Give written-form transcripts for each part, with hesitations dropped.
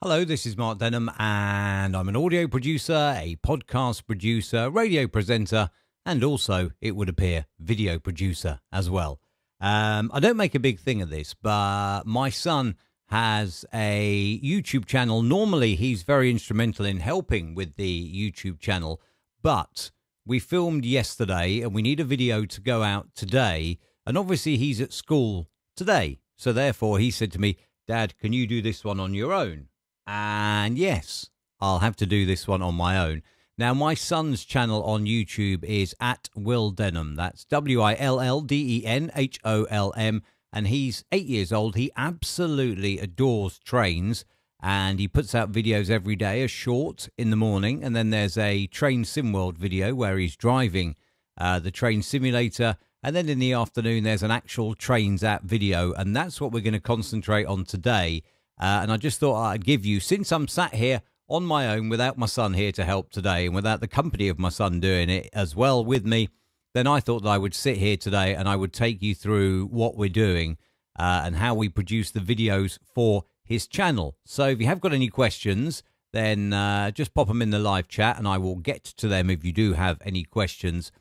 Hello, this is Mark Denham, and I'm an audio producer, a podcast producer, radio presenter, and also, it would appear, video producer as well. I don't make a big thing of this, but my son has a YouTube channel. Normally, he's very instrumental in helping with the YouTube channel, but we filmed yesterday, and we need a video to go out today, and obviously, he's at school today. So therefore, he said to me, "Dad, can you do this one on your own?" And yes, I'll have to do this one on my own. Now, my son's channel on YouTube is at Will Denham. That's WILLDENHOLM. And he's 8 years old. He absolutely adores trains. And he puts out videos every day, a short in the morning. And then there's a Train SimWorld video where he's driving the train simulator. And then in the afternoon, there's an actual Trains app video. And that's what we're going to concentrate on today. And I just thought I'd give you, since I'm sat here on my own without my son here to help today and without the company of my son doing it as well with me, then I thought that I would sit here today and I would take you through what we're doing and how we produce the videos for his channel. So if you have got any questions, then just pop them in the live chat and I will get to them if you do have any questions.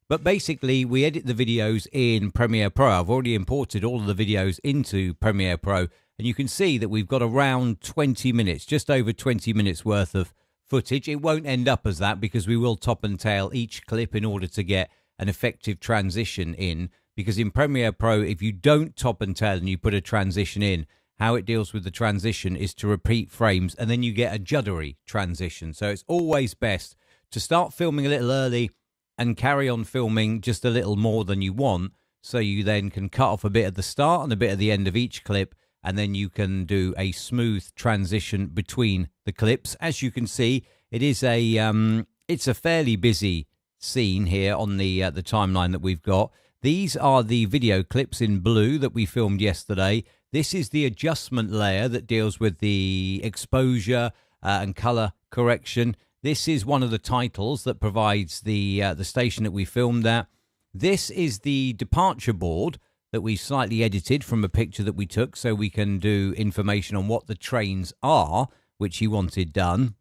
But basically, we edit the videos in Premiere Pro. I've already imported all of the videos into Premiere Pro. And you can see that we've got around 20 minutes, just over 20 minutes worth of footage. It won't end up as that because we will top and tail each clip in order to get an effective transition in. Because in Premiere Pro, if you don't top and tail and you put a transition in, how it deals with the transition is to repeat frames and then you get a juddery transition. So it's always best to start filming a little early and carry on filming just a little more than you want. So you then can cut off a bit at the start and a bit at the end of each clip. And then you can do a smooth transition between the clips. As you can see, it is it's a fairly busy scene here on the timeline that we've got. These are the video clips in blue that we filmed yesterday. This is the adjustment layer that deals with the exposure and color correction. This is one of the titles that provides the station that we filmed at. This is the departure board that we slightly edited from a picture that we took so we can do information on what the trains are, which he wanted done.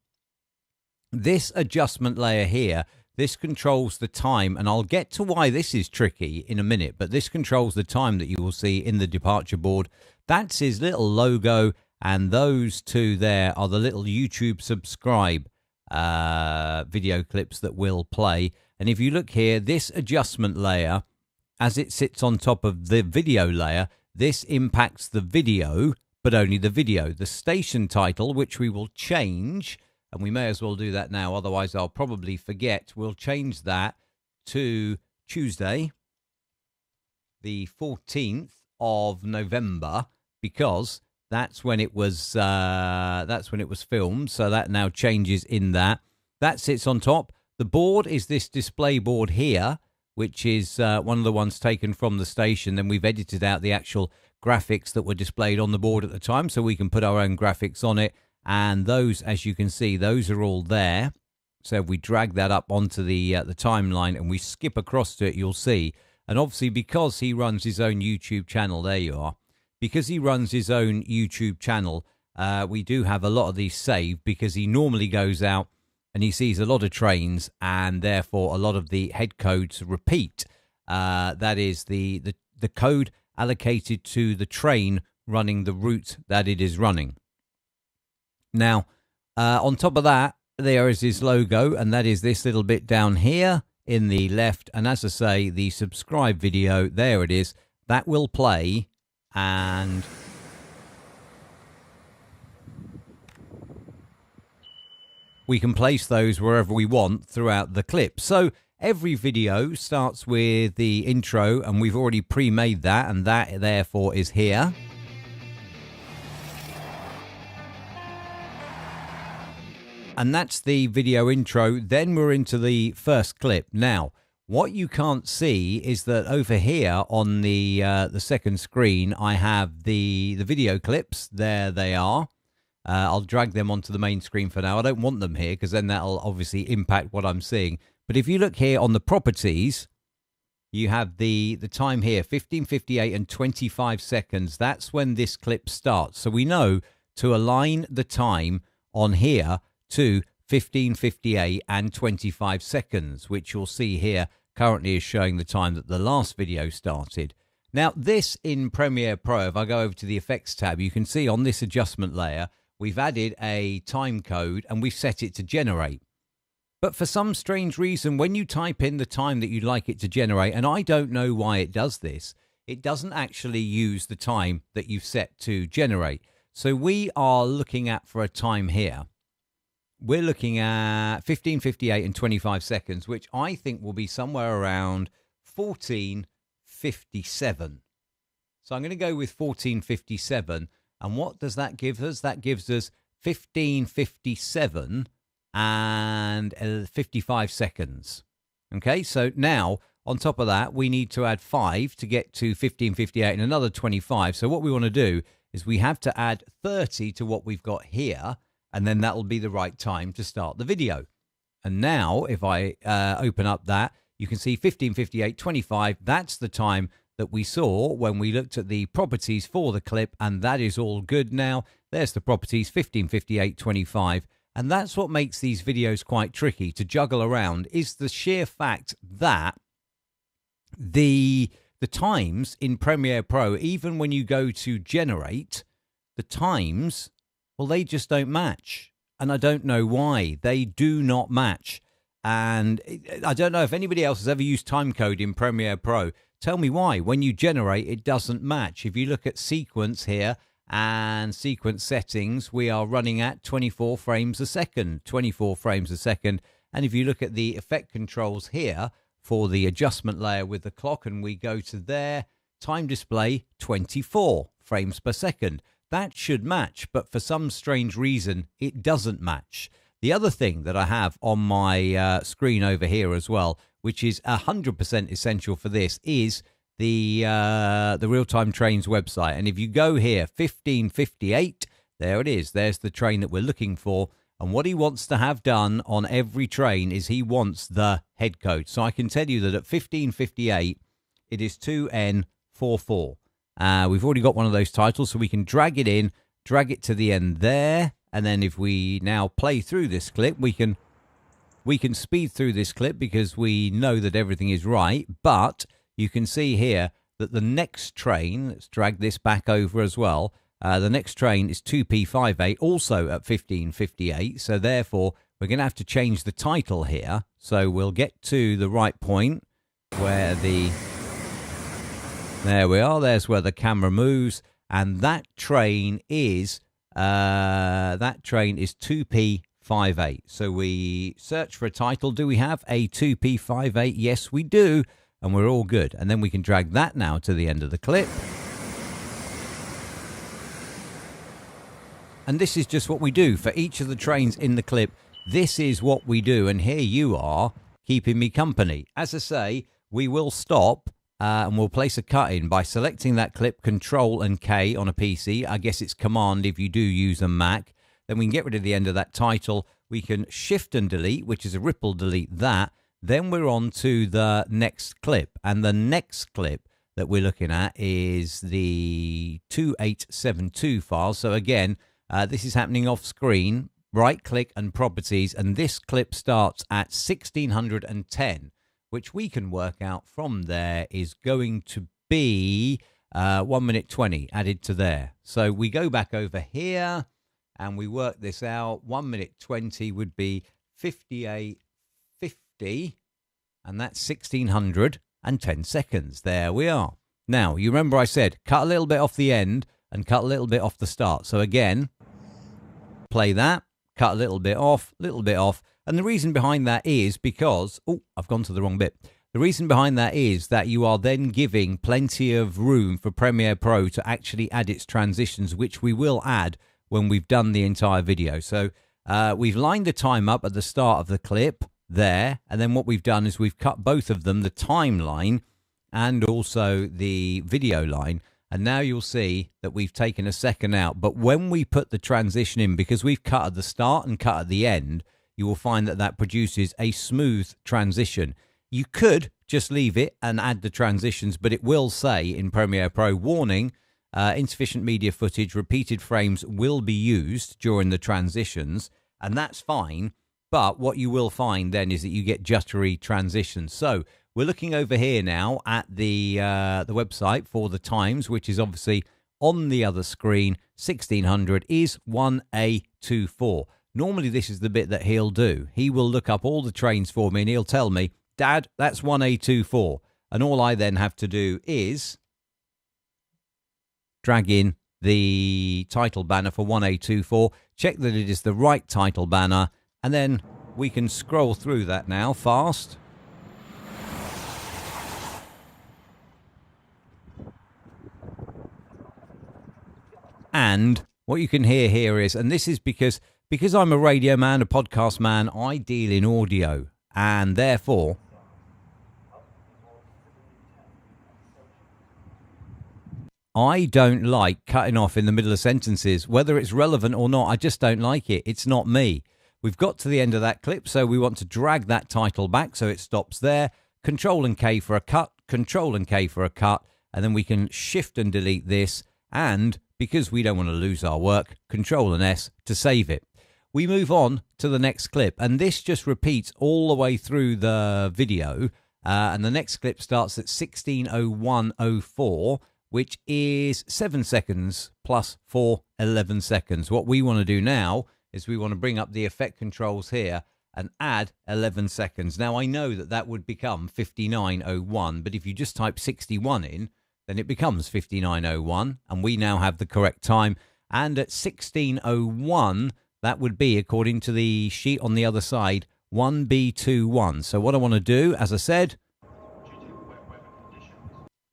This adjustment layer here, this controls the time, and I'll get to why this is tricky in a minute, but this controls the time that you will see in the departure board. That's his little logo, and those two there are the little YouTube subscribe video clips that we'll play. And if you look here, this adjustment layer, as it sits on top of the video layer, this impacts the video, but only the video. The station title, which we will change, and we may as well do that now, otherwise I'll probably forget. We'll change that to Tuesday, the 14th of November, because that's when it was filmed. So that now changes in that. That sits on top. The board is this display board here, which is one of the ones taken from the station. Then we've edited out the actual graphics that were displayed on the board at the time so we can put our own graphics on it. And those, as you can see, those are all there. So if we drag that up onto the timeline and we skip across to it, you'll see. And obviously, because he runs his own YouTube channel, there you are. Because he runs his own YouTube channel, we do have a lot of these saved because he normally goes out and he sees a lot of trains, and therefore a lot of the head codes repeat. That is the code allocated to the train running the route that it is running. Now, on top of that, there is his logo, and that is this little bit down here in the left. And as I say, the subscribe video, there it is. That will play, and we can place those wherever we want throughout the clip. So every video starts with the intro, and we've already pre-made that, and that therefore is here. And that's the video intro. Then we're into the first clip. Now, what you can't see is that over here on the second screen, I have the video clips. There they are. I'll drag them onto the main screen for now. I don't want them here because then that'll obviously impact what I'm seeing. But if you look here on the properties, you have the time here, 15:58 and 25 seconds. That's when this clip starts. So we know to align the time on here to 15:58 and 25 seconds, which you'll see here currently is showing the time that the last video started. Now, this in Premiere Pro, if I go over to the Effects tab, you can see on this adjustment layer, we've added a time code and we've set it to generate. But for some strange reason, when you type in the time that you'd like it to generate, and I don't know why it does this, it doesn't actually use the time that you've set to generate. So we are looking at, for a time here, we're looking at 15:58 and 25 seconds, which I think will be somewhere around 14:57. So I'm going to go with 14:57. And what does that give us? That gives us 15:57 and 55 seconds. Okay, so now on top of that, we need to add 5 to get to 15:58 and another 25. So what we want to do is we have to add 30 to what we've got here, and then that will be the right time to start the video. And now if I open up that, you can see 15:58, 25. That's the time that we saw when we looked at the properties for the clip, and that is all good now. There's the properties, 15:58, 25. And that's what makes these videos quite tricky to juggle around, is the sheer fact that the times in Premiere Pro, even when you go to generate, the times, well, they just don't match. And I don't know why. They do not match. And I don't know if anybody else has ever used timecode in Premiere Pro. Tell me why. When you generate, it doesn't match. If you look at sequence here and sequence settings, we are running at 24 frames a second, 24 frames a second. And if you look at the effect controls here for the adjustment layer with the clock, and we go to there, time display 24 frames per second. That should match, but for some strange reason, it doesn't match. The other thing that I have on my screen over here as well, which is 100% essential for this, is the Real-Time Trains website. And if you go here, 15:58, there it is. There's the train that we're looking for. And what he wants to have done on every train is he wants the head code. So I can tell you that at 15:58, it is 2N44. We've already got one of those titles, so we can drag it in, drag it to the end there. And then if we now play through this clip, we can speed through this clip because we know that everything is right. But you can see here that the next train, let's drag this back over as well, the next train is 2P58, also at 15:58. So therefore, we're going to have to change the title here. So we'll get to the right point where there we are. There's where the camera moves. And that train is 2P58. So we search for a title. Do we have a 2P58? Yes, we do. And we're all good. And then we can drag that now to the end of the clip. And this is just what we do for each of the trains in the clip. This is what we do. And here you are keeping me company. As I say, we will stop and we'll place a cut in by selecting that clip, Control and K on a PC. I guess it's Command if you do use a Mac. Then we can get rid of the end of that title. We can Shift and Delete, which is a ripple delete that. Then we're on to the next clip. And the next clip that we're looking at is the 2872 file. So again, this is happening off screen. Right click and properties. And this clip starts at 1610, which we can work out from there is going to be 1 minute 20 added to there. So we go back over here and we work this out. 1 minute 20 would be 58:50, and that's 1610 seconds. There we are. Now, you remember I said cut a little bit off the end and cut a little bit off the start. So again, play that, cut a little bit off, and the reason behind that is because, oh, I've gone to the wrong bit. The reason behind that is that you are then giving plenty of room for Premiere Pro to actually add its transitions, which we will add when we've done the entire video. So we've lined the time up at the start of the clip there, and then what we've done is we've cut both of them, the timeline and also the video line. And now you'll see that we've taken a second out. But when we put the transition in, because we've cut at the start and cut at the end, you will find that that produces a smooth transition. You could just leave it and add the transitions, but it will say in Premiere Pro, warning, insufficient media footage, repeated frames will be used during the transitions, and that's fine. But what you will find then is that you get jittery transitions. So we're looking over here now at the website for the times, which is obviously on the other screen. 1600 is 1A24. Normally, this is the bit that he'll do. He will look up all the trains for me, and he'll tell me, Dad, that's 1A24. And all I then have to do is drag in the title banner for 1A24, check that it is the right title banner, and then we can scroll through that now fast. And what you can hear here is, and this is because I'm a radio man, a podcast man, I deal in audio, and therefore I don't like cutting off in the middle of sentences. Whether it's relevant or not, I just don't like it. It's not me. We've got to the end of that clip, so we want to drag that title back so it stops there. Control and K for a cut, Control and K for a cut, and then we can shift and delete this, and because we don't want to lose our work, Control and S to save it. We move on to the next clip, and this just repeats all the way through the video, and the next clip starts at 16:01:04, which is 7 seconds plus 4, 11 seconds. What we want to do now is we want to bring up the effect controls here and add 11 seconds. Now, I know that that would become 59:01, but if you just type 61 in, then it becomes 59:01, and we now have the correct time. And at 16:01, that would be, according to the sheet on the other side, 1B21. So what I want to do, as I said,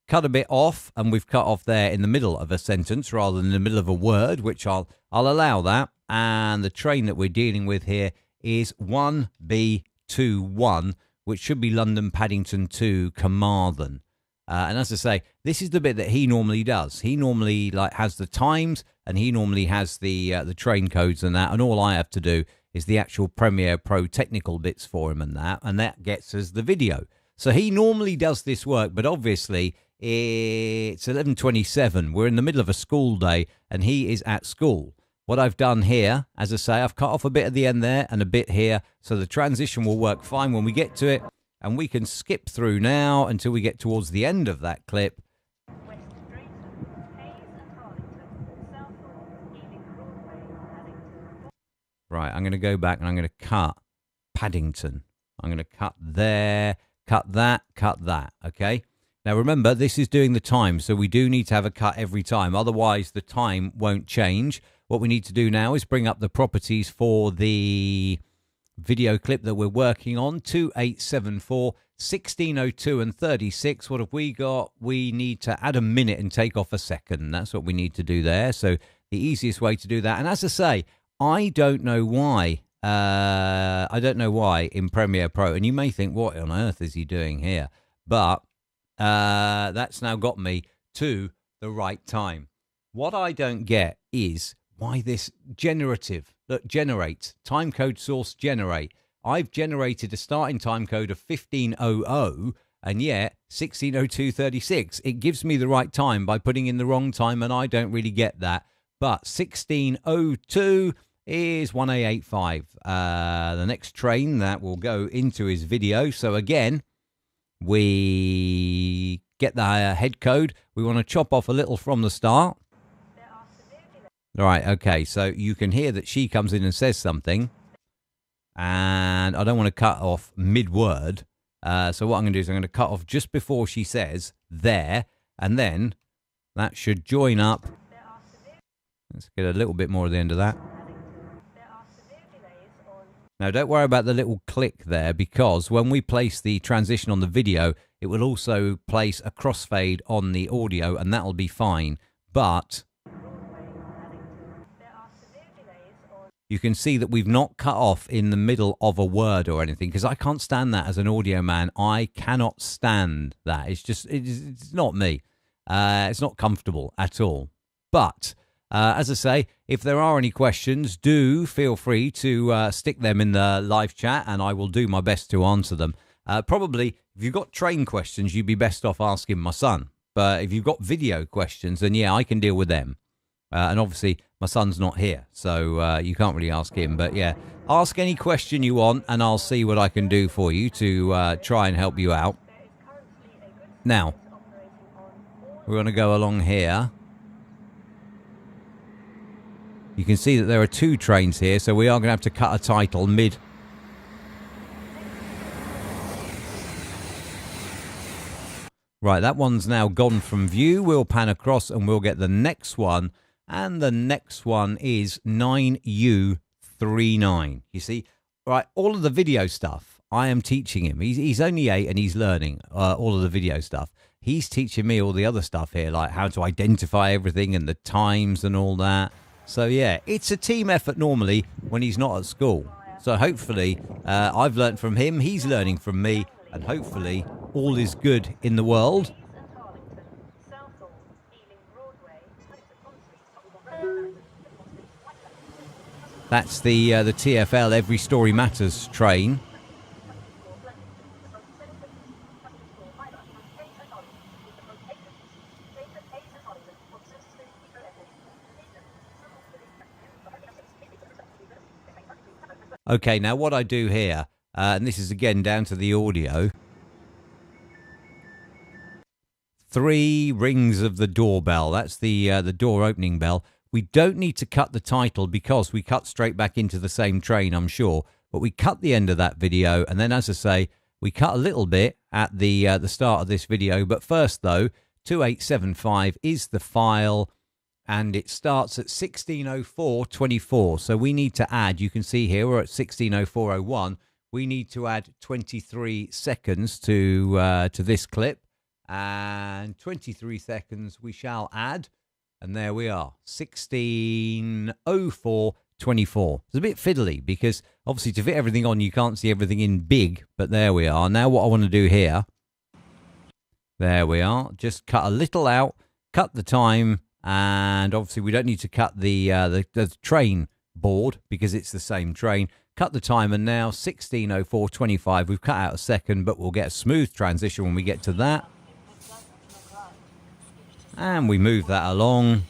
cut a bit off, and we've cut off there in the middle of a sentence rather than in the middle of a word, which I'll allow that. And the train that we're dealing with here is 1B21, which should be London Paddington to Carmarthen. And as I say, this is the bit that he normally does. He normally has the times, and he normally has the train codes and that. And all I have to do is the actual Premiere Pro technical bits for him and that gets us the video. So he normally does this work, but obviously it's 11:27. We're in the middle of a school day, and he is at school. What I've done here, as I say, I've cut off a bit at the end there and a bit here, so the transition will work fine when we get to it. And we can skip through now until we get towards the end of that clip. Right, I'm going to go back and I'm going to cut Paddington. I'm going to cut there, cut that, okay? Now remember, this is doing the time, so we do need to have a cut every time. Otherwise, the time won't change. What we need to do now is bring up the properties for the video clip that we're working on, 2874, 1602 and 36. What have we got? We need to add a minute and take off a second. That's what we need to do there. So the easiest way to do that. And as I say, I don't know why. In Premiere Pro. And you may think, what on earth is he doing here? But that's now got me to the right time. What I don't get is why this generative, look, generate, timecode source generate. I've generated a starting timecode of 1500, and yet 1602:36. It gives me the right time by putting in the wrong time, and I don't really get that. But 1602 is 1A85. The next train that will go into his video. So again, we get the head code. We want to chop off a little from the start. Right, okay, so you can hear that she comes in and says something, and I don't want to cut off mid-word, so what I'm going to do is I'm going to cut off just before she says there, and then that should join up. Let's get a little bit more at the end of that. Now, don't worry about the little click there, because when we place the transition on the video, it will also place a crossfade on the audio, and that'll be fine, but you can see that we've not cut off in the middle of a word or anything, because I can't stand that as an audio man. I cannot stand that. It's not me. It's not comfortable at all. But as I say, if there are any questions, do feel free to stick them in the live chat, and I will do my best to answer them. Probably, if you've got train questions, you'd be best off asking my son, But if you've got video questions, then yeah, I can deal with them. And obviously, my son's not here, so you can't really ask him. But yeah, ask any question you want, and I'll see what I can do for you to try and help you out. Now, we're going to go along here. You can see that there are 2 trains here, so we are going to have to cut a title mid. Right, that one's now gone from view. We'll pan across and we'll get the next one. And the next one is 9U39. You see, right, all of the video stuff, I am teaching him. He's only 8 and he's learning all of the video stuff. He's teaching me all the other stuff here, like how to identify everything and the times and all that. So, yeah, it's a team effort normally when he's not at school. So hopefully I've learned from him, he's learning from me, and hopefully all is good in the world. That's the TfL Every Story Matters train. Okay, now what I do here, and this is again down to the audio. 3 rings of the doorbell. That's the door opening bell. We don't need to cut the title because we cut straight back into the same train, I'm sure. But we cut the end of that video, and then, as I say, we cut a little bit at the start of this video. But first, though, 2875 is the file, and it starts at 1604.24. So we need to add, you can see here, we're at 1604.01. We need to add 23 seconds to this clip. And 23 seconds we shall add. And there we are, 1604.24. It's a bit fiddly because obviously to fit everything on, you can't see everything in big. But there we are. Now what I want to do here, there we are. Just cut a little out, cut the time. And obviously we don't need to cut the train board because it's the same train. Cut the time, and now 1604.25. We've cut out a second, but we'll get a smooth transition when we get to that. And we move that along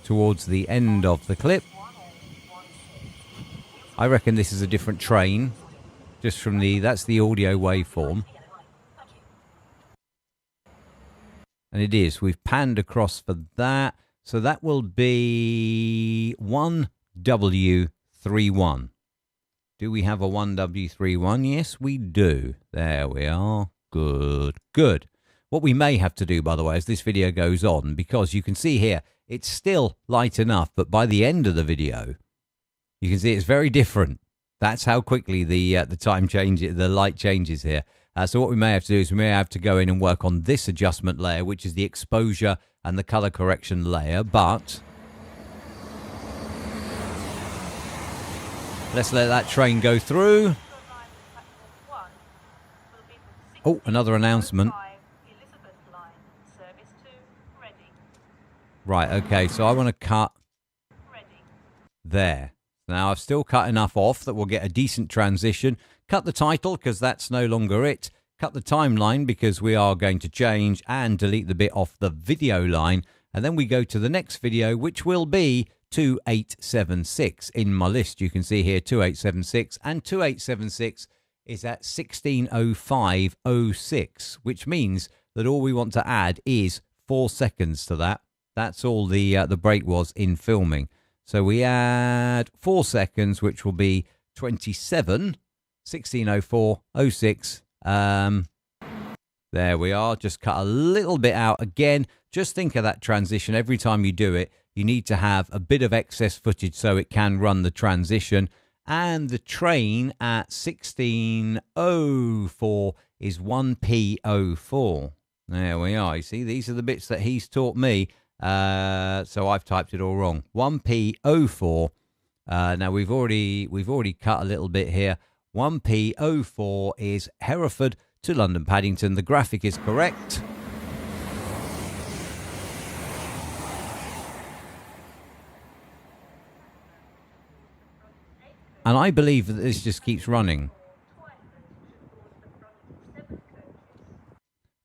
towards the end of the clip. I reckon this is a different train, just from that's the audio waveform. And it is. We've panned across for that. So that will be 1W31. Do we have a 1W31? Yes, we do. There we are. Good, good. What we may have to do, by the way, as this video goes on, because you can see here, it's still light enough, but by the end of the video, you can see it's very different. That's how quickly the time changes, the light changes here. So what we may have to do is we may have to go in and work on this adjustment layer, which is the exposure and the color correction layer, but let's let that train go through. Oh, another announcement. Right, okay, so I want to cut there. Now, I've still cut enough off that we'll get a decent transition. Cut the title, because that's no longer it. Cut the timeline, because we are going to change, and delete the bit off the video line. And then we go to the next video, which will be 2876. In my list, you can see here 2876, and 2876 is at 1605.06, which means that all we want to add is 4 seconds to that. That's all the break was in filming. So we add 4 seconds, which will be 27, 1604.06. There we are. Just cut a little bit out again. Just think of that transition. Every time you do it, you need to have a bit of excess footage so it can run the transition. And the train at 1604 is 1P04. There we are. You see, these are the bits that he's taught me. So I've typed it all wrong. 1P04. Now we've already cut a little bit here. 1P04 is Hereford to London Paddington. The graphic is correct. And I believe that this just keeps running.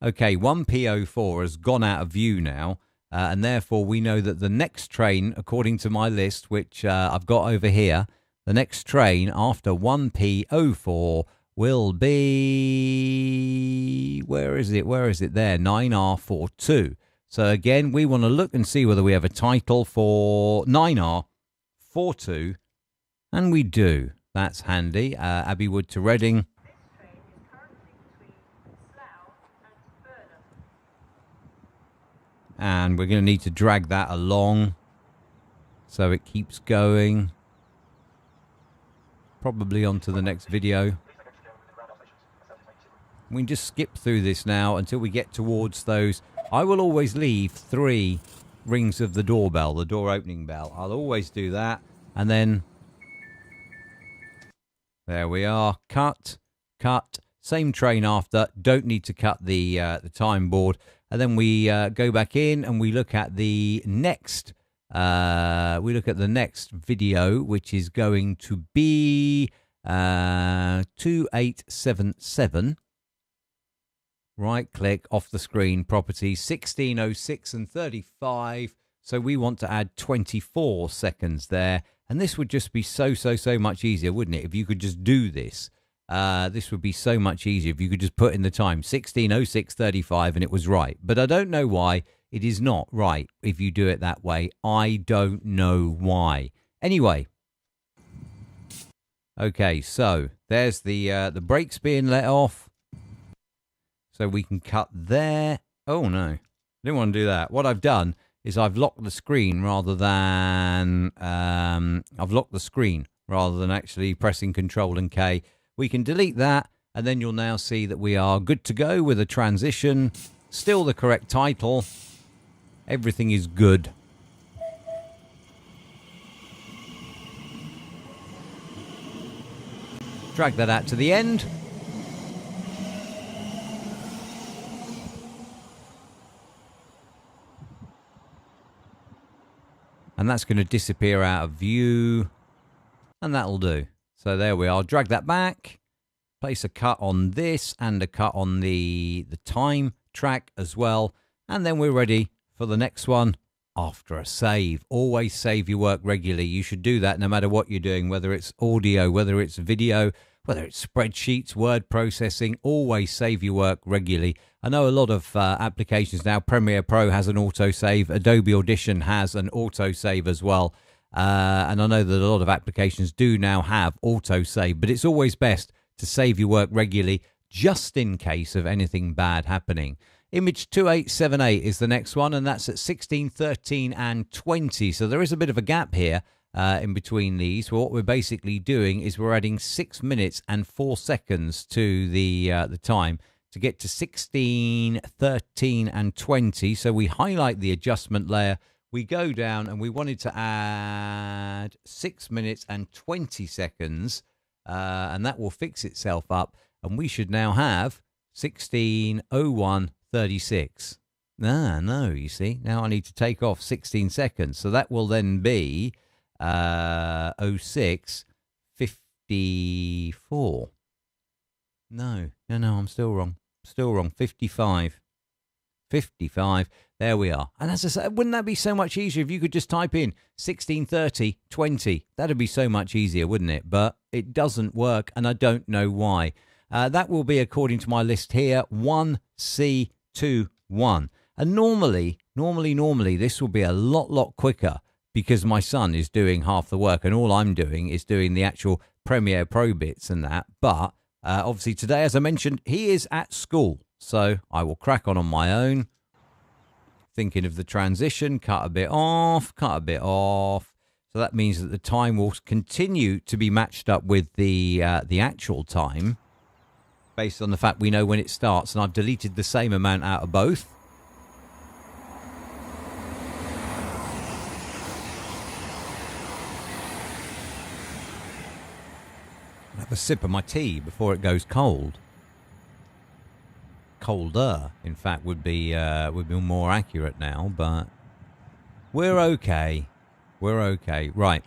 Okay, 1P04 has gone out of view now, and therefore we know that the next train, according to my list, which I've got over here, the next train after 1P04 will be... Where is it? Where is it? There, 9R42. So again, we want to look and see whether we have a title for 9R42, and we do. That's handy. Abbeywood to Reading. And we're going to need to drag that along so it keeps going. Probably onto the next video. We can just skip through this now until we get towards those. I will always leave 3 rings of the doorbell, the door opening bell. I'll always do that. And then there we are. Cut, cut. Same train after. Don't need to cut the time board. And then we go back in and we look at the next. The next video, which is going to be 2877. Right click off the screen, properties 1606 and 35. So we want to add 24 seconds there. And this would just be so much easier, wouldn't it? If you could just do this. This would be so much easier if you could just put in the time 16:06:35 and it was right. But I don't know why it is not right if you do it that way. I don't know why. Anyway. Okay, so there's the brakes being let off. So we can cut there. Oh no, I didn't want to do that. What I've done is I've locked the screen rather than actually pressing Control and K. We can delete that, and then you'll now see that we are good to go with a transition. Still the correct title. Everything is good. Drag that out to the end. And that's going to disappear out of view. And that'll do. So there we are. Drag that back. Place a cut on this and a cut on the time track as well. And then we're ready for the next one after a save. Always save your work regularly. You should do that no matter what you're doing, whether it's audio, whether it's video, whether it's spreadsheets, word processing. Always save your work regularly. I know a lot of applications now. Premiere Pro has an autosave. Adobe Audition has an autosave as well. And I know that a lot of applications do now have autosave, but it's always best to save your work regularly just in case of anything bad happening. Image 2878 is the next one, and that's at 16, 13, and 20. So there is a bit of a gap here in between these. What we're basically doing is we're adding 6 minutes and 4 seconds to the time to get to 16, 13, and 20. So we highlight the adjustment layer. We go down and we wanted to add 6 minutes and 20 seconds, and that will fix itself up. And we should now have 16:01:36. No, you see. Now I need to take off 16 seconds. So that will then be 06:54. No, I'm still wrong. 55. 55. There we are. And as I said, wouldn't that be so much easier if you could just type in 16:30:20? That'd be so much easier, wouldn't it? But it doesn't work, and I don't know why. That will be, according to my list here, 1C21. And normally, this will be a lot quicker because my son is doing half the work, and all I'm doing is doing the actual Premiere Pro bits and that. But obviously today, as I mentioned, he is at school. So I will crack on my own. Thinking of the transition, cut a bit off. So that means that the time will continue to be matched up with the actual time based on the fact we know when it starts. And I've deleted the same amount out of both. I'll have a sip of my tea before it goes cold. Colder, in fact, would be more accurate now, but we're okay. Right,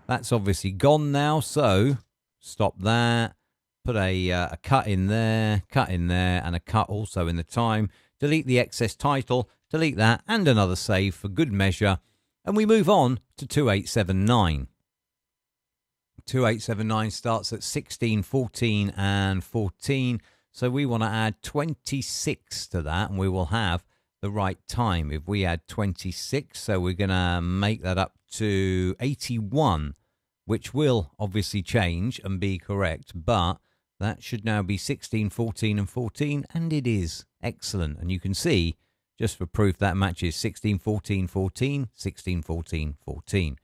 that's obviously gone now, so stop that. put a cut in there, and a cut also in the time. Delete the excess title, delete that, and another save for good measure. And we move on to 2879. 2879 starts at 16, 14, and 14. So we want to add 26 to that, and we will have the right time. If we add 26, so we're going to make that up to 81, which will obviously change and be correct, but that should now be 16, 14, and 14, and it is. Excellent. And you can see, just for proof, that matches 16, 14, 14, 16, 14, 14.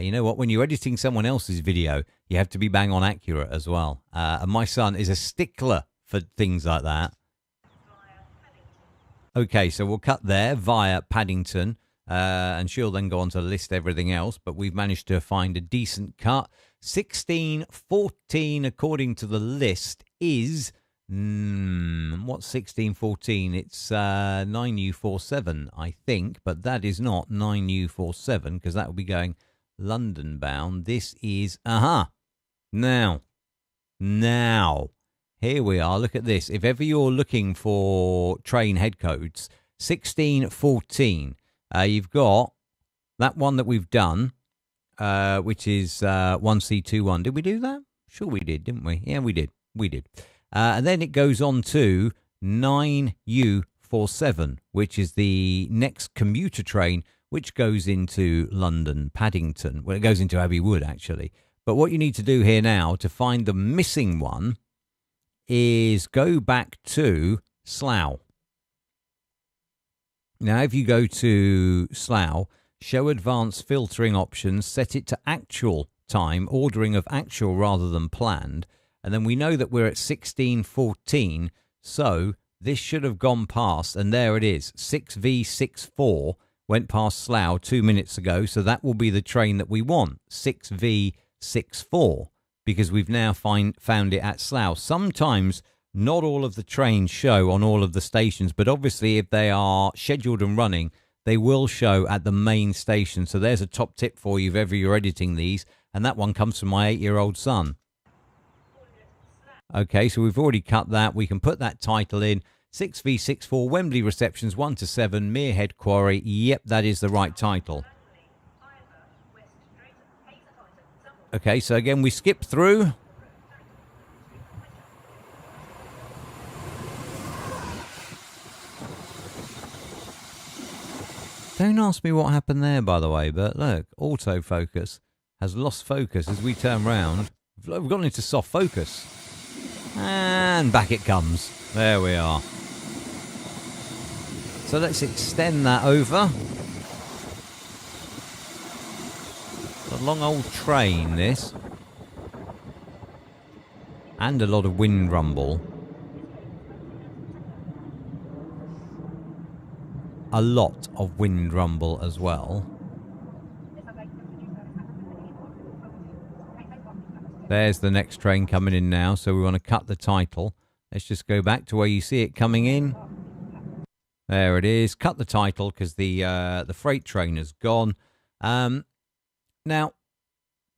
You know what? When you're editing someone else's video, you have to be bang on accurate as well. And my son is a stickler for things like that. Okay, so we'll cut there via Paddington, and she'll then go on to list everything else. But we've managed to find a decent cut. 1614, according to the list, is what's 1614? It's 9U47, I think, but that is not 9U47 because that will be going London bound. This is now here we are. Look at this. If ever you're looking for train head codes, 1614, you've got that one that we've done, which is 1C21. Did we do that? Sure we did, didn't we? Yeah, we did. And then it goes on to 9U47, which is the next commuter train, which goes into London Paddington. Well, it goes into Abbey Wood, actually. But what you need to do here now to find the missing one is go back to Slough. Now, if you go to Slough, show advanced filtering options, set it to actual time, ordering of actual rather than planned. And then we know that we're at 1614, so this should have gone past, and there it is. 6V64 went past Slough 2 minutes ago, so that will be the train that we want, 6V64, because we've now found it at Slough. Sometimes not all of the trains show on all of the stations, but obviously if they are scheduled and running, they will show at the main station. So there's a top tip for you if ever you're editing these, and that one comes from my 8-year-old son. Okay, so we've already cut that. We can put that title in. 6V64, Wembley Receptions 1 to 7, Merehead Quarry. Yep, that is the right title. Okay, so again, we skip through. Don't ask me what happened there, by the way, but look, autofocus has lost focus as we turn round. We've gone into soft focus. And back it comes. There we are. So let's extend that over. It's a long old train, this. And a lot of wind rumble. A lot of wind rumble as well. There's the next train coming in now, so we want to cut the title. Let's just go back to where you see it coming in. There it is. Cut the title because the freight train has gone. Now,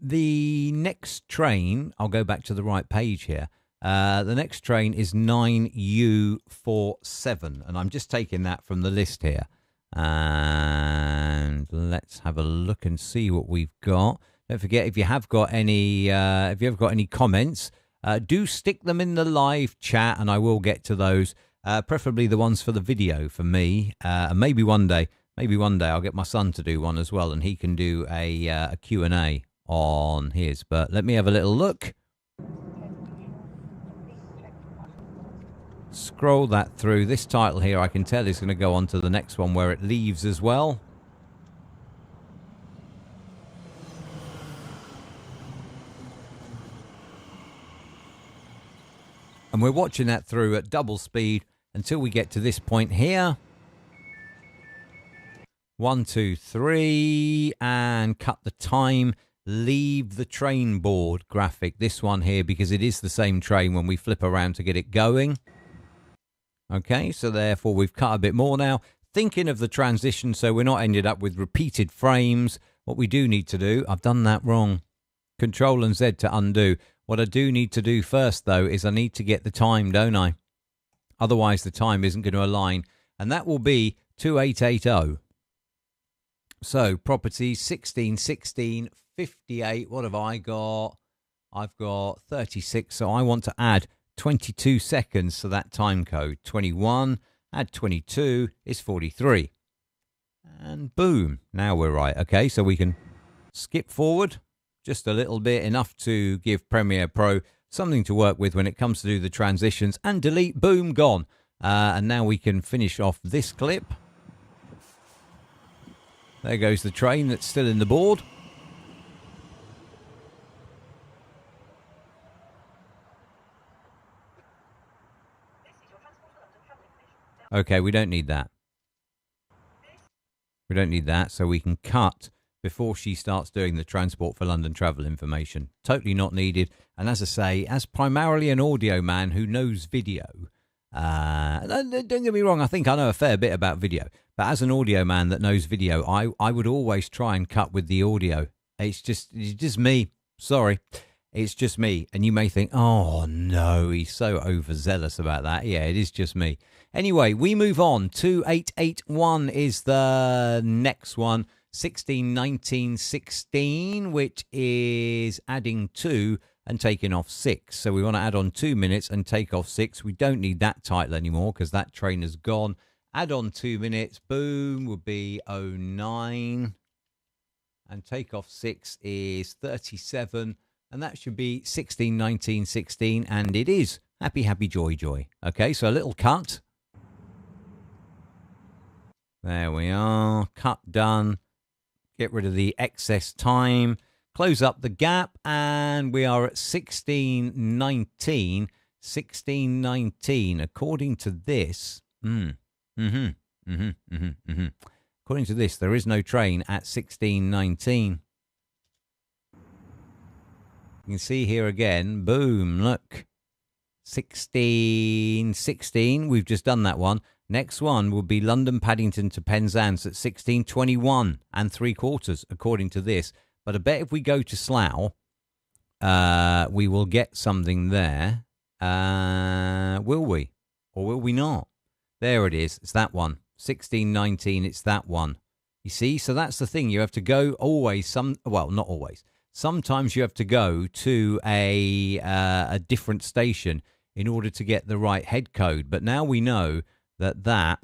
the next train, I'll go back to the right page here. The next train is 9U47, and I'm just taking that from the list here. And let's have a look and see what we've got. Don't forget, if you have got any, comments, do stick them in the live chat, and I will get to those. Preferably the ones for the video for me. And maybe one day I'll get my son to do one as well, and he can do a Q&A on his. But let me have a little look. Scroll that through. This title here, I can tell, is going to go on to the next one where it leaves as well. And we're watching that through at double speed until we get to this point here. 1, 2, 3, and cut the time. Leave the train board graphic, this one here, because it is the same train when we flip around to get it going. Okay, so therefore we've cut a bit more now. Thinking of the transition so we're not ended up with repeated frames. What we do need to do, I've done that wrong. Control and Z to undo. What I do need to do first, though, is I need to get the time, don't I? Otherwise, the time isn't going to align. And that will be 2880. So, properties 16, 16, 58. What have I got? I've got 36. So, I want to add 22 seconds to that time code. 21, add 22 is 43. And boom, now we're right. Okay, so we can skip forward just a little bit, enough to give Premiere Pro something to work with when it comes to do the transitions, and delete, boom, gone. And now we can finish off this clip. There goes the train that's still in the board. Okay, we don't need that. We don't need that, so we can cut before she starts doing the Transport for London travel information. Totally not needed. And as I say, as primarily an audio man who knows video, don't get me wrong, I think I know a fair bit about video, but as an audio man that knows video, I would always try and cut with the audio. It's just me. Sorry. It's just me. And you may think, oh no, he's so overzealous about that. Yeah, it is just me. Anyway, we move on. 2881 is the next one. 16, 19, 16, which is adding 2 and taking off 6. So we want to add on 2 minutes and take off 6. We don't need that title anymore because that train is gone. Add on 2 minutes, boom, would be 09. And take off 6 is 37. And that should be 16, 19, 16. And it is happy, happy, joy, joy. Okay, so a little cut. There we are. Cut done. Get rid of the excess time. Close up the gap. And we are at 16, 19. 16, 19. According to this. According to this, there is no train at 16, 19. You can see here again, boom, look, 16, 16, we've just done that one. Next one will be London Paddington to Penzance at 16:21 and 3/4, according to this. But I bet if we go to Slough, we will get something there. Will we? Or will we not? There it is. It's that one. 16:19, it's that one. You see? So that's the thing. You have to go always, well, not always. Sometimes you have to go to a different station in order to get the right head code. But now we know that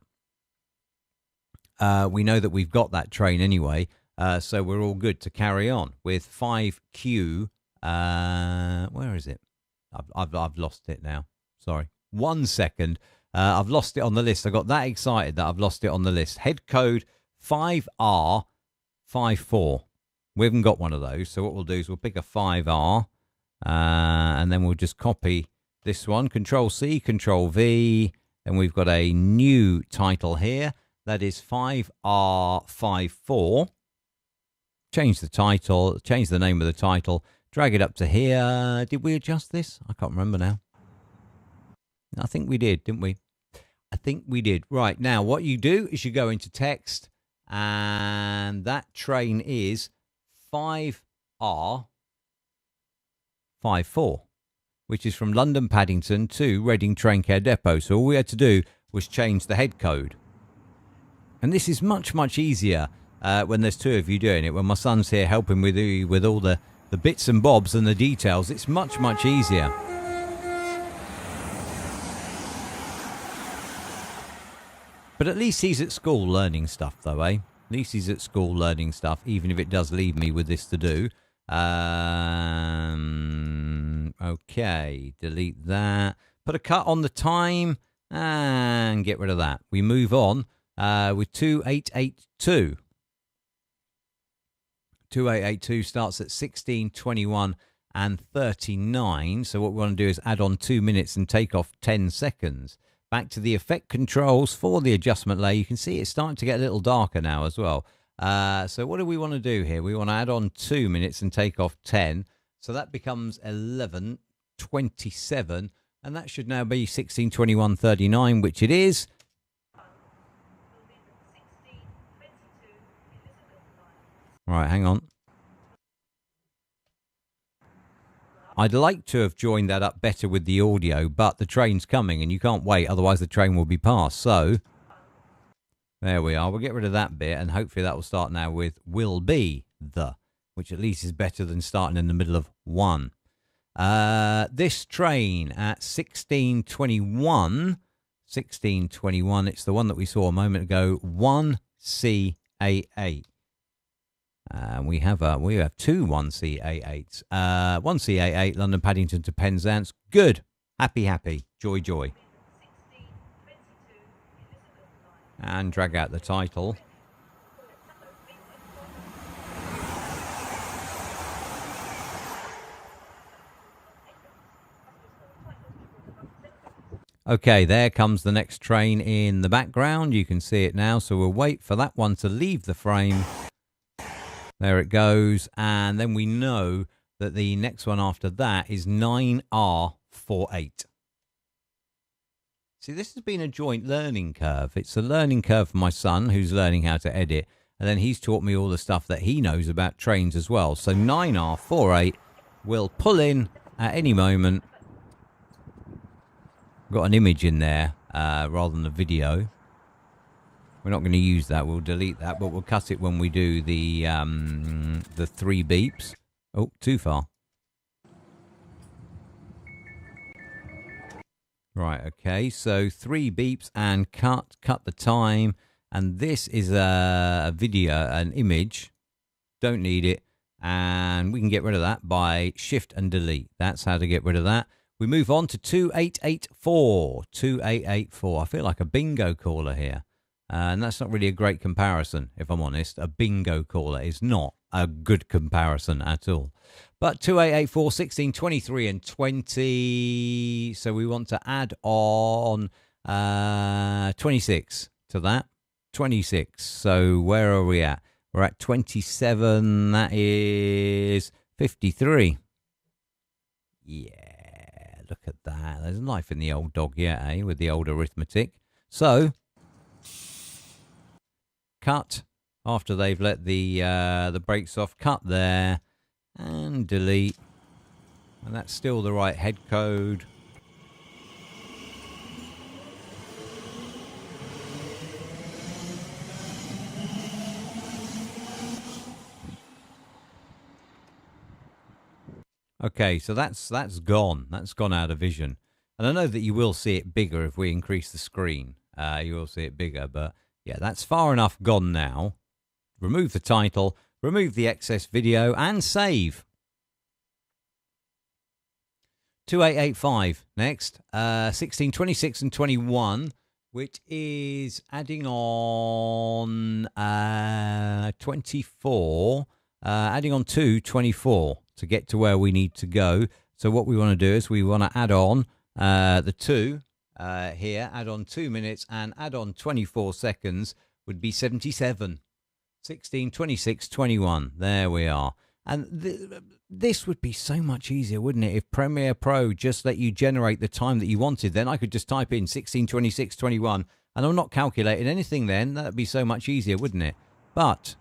we've got that train anyway. So we're all good to carry on with 5Q. Where is it? I've lost it now. Sorry. 1 second. I've lost it on the list. I got that excited that I've lost it on the list. Head code 5R54. We haven't got one of those, so what we'll do is we'll pick a 5R, and then we'll just copy this one. Control-C, Control-V, and we've got a new title here. That is 5R54. Change the title, change the name of the title, drag it up to here. Did we adjust this? I can't remember now. I think we did, didn't we? I think we did. Right, now what you do is you go into text, and that train is 5R54, which is from London Paddington to Reading Train Care Depot. So all we had to do was change the head code. And this is much, much easier when there's two of you doing it. When my son's here helping with all the bits and bobs and the details, it's much, much easier. But at least he's at school learning stuff, though, eh? At least he's at school learning stuff, even if it does leave me with this to do. Okay, delete that. Put a cut on the time and get rid of that. We move on with 2882. 2882 starts at 16:21 and 39. So what we want to do is add on 2 minutes and take off 10 seconds. Back to the effect controls for the adjustment layer. You can see it's starting to get a little darker now as well. So what do we want to do here? We want to add on 2 minutes and take off 10. So that becomes 11:27. And that should now be 16:21:39, which it is. Right, hang on. I'd like to have joined that up better with the audio, but the train's coming and you can't wait, otherwise the train will be past. So there we are. We'll get rid of that bit, and hopefully that will start now with will be the, which at least is better than starting in the middle of one. This train at 1621, it's the one that we saw a moment ago, 1CA8. We have two 1CA8s. 1CA8, London Paddington to Penzance. Good. Happy. Joy. And drag out the title. Okay, there comes the next train in the background. You can see it now, so we'll wait for that one to leave the frame. There it goes, and then we know that the next one after that is 9R48. See, this has been a joint learning curve. It's a learning curve for my son, who's learning how to edit, and then he's taught me all the stuff that he knows about trains as well. So 9R48 will pull in at any moment. Got an image in there rather than a video. We're not going to use that. We'll delete that, but we'll cut it when we do the 3 beeps. Oh, too far. Right, okay. So 3 beeps and cut the time. And this is a video, an image. Don't need it. And we can get rid of that by Shift and Delete. That's how to get rid of that. We move on to 2884. 2884. I feel like a bingo caller here. And that's not really a great comparison, if I'm honest. A bingo caller is not a good comparison at all. But 2884, 16, 23, and 20. So we want to add on 26 to that. 26. So where are we at? We're at 27. That is 53. Yeah. Look at that. There's life in the old dog yet, eh? With the old arithmetic. So, cut after they've let the brakes off. Cut there and delete. And that's still the right head code. Okay, so that's gone. That's gone out of vision. And I know that you will see it bigger if we increase the screen. You will see it bigger, but yeah, that's far enough gone now. Remove the title, remove the excess video, and save. 2885 next. 16, 26, and 21, which is adding on 24, adding on 24. To get to where we need to go. So what we want to do is we want to add on the 2 here, add on 2 minutes and add on 24 seconds would be 77. 16, 26, 21. There we are. And this would be so much easier, wouldn't it? If Premiere Pro just let you generate the time that you wanted, then I could just type in 16, 26, 21 and I'm not calculating anything then. That'd be so much easier, wouldn't it? But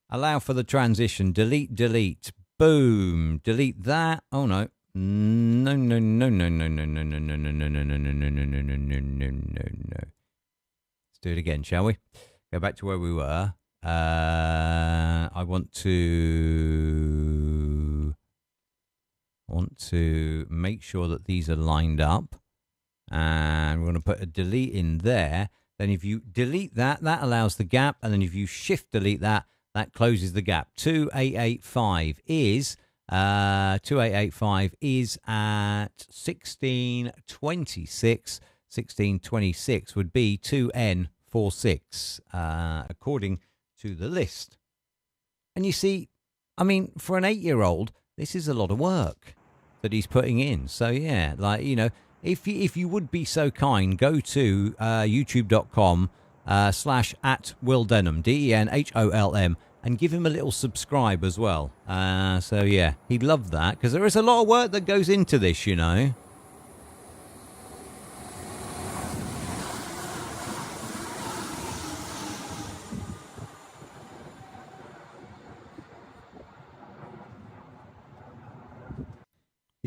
allow for the transition. Delete. Boom. Delete that. Oh no. No. Let's do it again, shall we? Go back to where we were. I want to make sure that these are lined up. And we're going to put a delete in there. Then if you delete that, that allows the gap. And then if you shift delete that, that closes the gap. 2885 is 2885 is at 1626. 1626 would be 2N46 according to the list. And you see, I mean, for an 8-year-old, this is a lot of work that he's putting in. So yeah, like, you know, if you would be so kind, go to youtube.com /@WillDenham, DENHOLM, and give him a little subscribe as well. So yeah, he'd love that because there is a lot of work that goes into this, you know.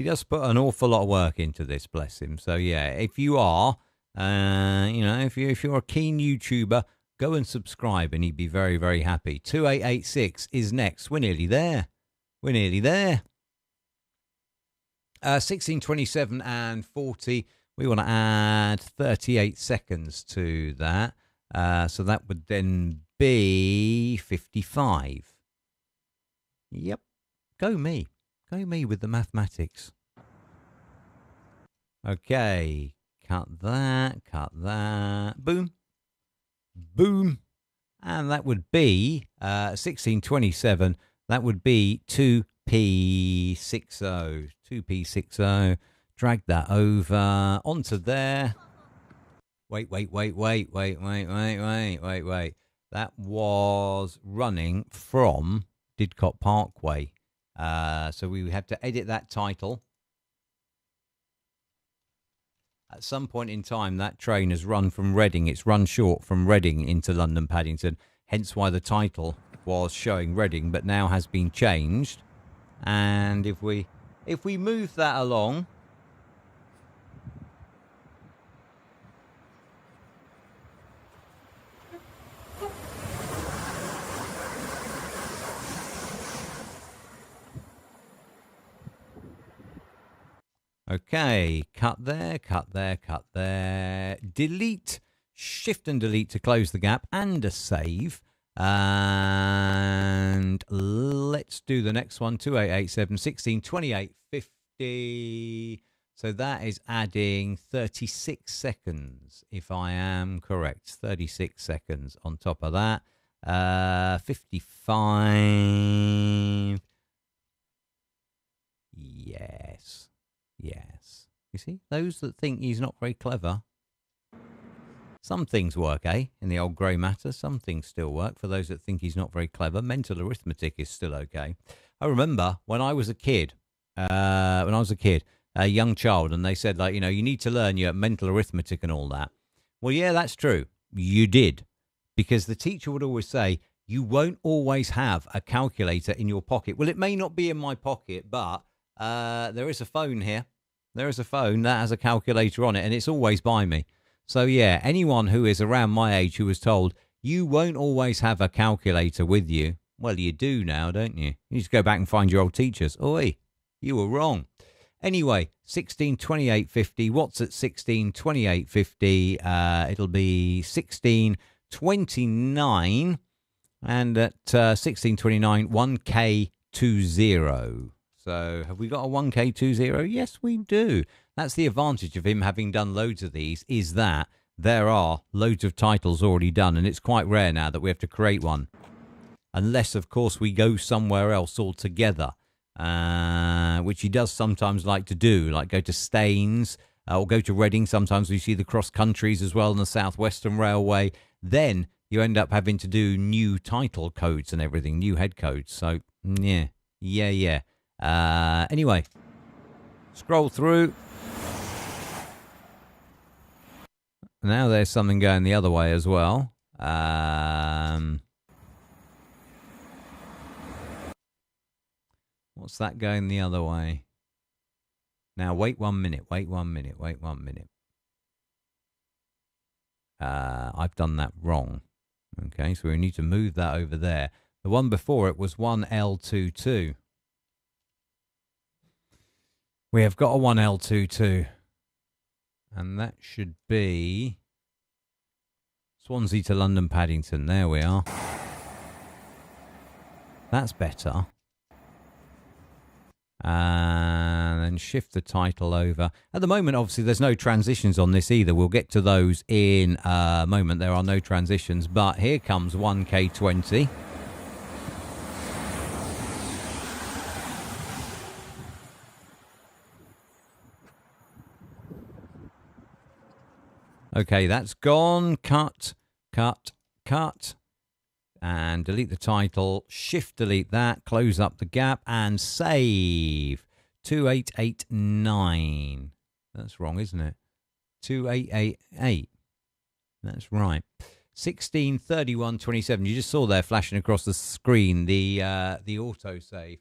He does put an awful lot of work into this, bless him. So yeah, if you are, if you're a keen YouTuber, go and subscribe, and he'd be very, very happy. 2886 is next. We're nearly there. 16:27 and 40. We want to add 38 seconds to that. So that would then be 55. Yep. Go me with the mathematics. Okay. Cut that. Boom. And that would be 16:27. That would be 2p60. 2p60. Drag that over onto there. Wait. That was running from Didcot Parkway. So we had to edit that title. At some point in time, that train has run from Reading. It's run short from Reading into London Paddington. Hence why the title was showing Reading, but now has been changed. And if we move that along, okay, cut there. Delete, shift and delete to close the gap, and a save. And let's do the next one. 2887, 16:28, 50. So that is adding 36 seconds, if I am correct. 36 seconds on top of that. 55. Yes. You see, those that think he's not very clever. Some things work, in the old grey matter. Some things still work for those that think he's not very clever. Mental arithmetic is still okay. I remember when I was a kid, a young child, and they said, like, you need to learn your mental arithmetic and all that. Well, yeah, that's true. You did. Because the teacher would always say, you won't always have a calculator in your pocket. Well, it may not be in my pocket, but there is a phone here. There is a phone that has a calculator on it, and it's always by me. So, yeah, anyone who is around my age who was told, you won't always have a calculator with you, well, you do now, don't you? You just go back and find your old teachers. Oi, you were wrong. Anyway, 16:28:50. What's at 16:28:50? It'll be 16:29. And at 16:29, 1K20. So have we got a 1K20? Yes, we do. That's the advantage of him having done loads of these, is that there are loads of titles already done, and it's quite rare now that we have to create one. Unless, of course, we go somewhere else altogether, which he does sometimes like to do, like go to Staines or go to Reading. Sometimes we see the cross countries as well on the South Western Railway. Then you end up having to do new title codes and everything, new head codes. So, yeah. Anyway, scroll through. Now there's something going the other way as well. What's that going the other way? Now, wait 1 minute. I've done that wrong. Okay, so we need to move that over there. The one before it was 1L22. We have got a 1L22. And that should be Swansea to London Paddington. There we are. That's better. And then shift the title over. At the moment, obviously, there's no transitions on this either. We'll get to those in a moment. There are no transitions. But here comes 1K20. Okay, that's gone. Cut. And delete the title. Shift delete that. Close up the gap and save. 2889. That's wrong, isn't it? 2888. That's right. 16:31:27. You just saw there flashing across the screen the autosave.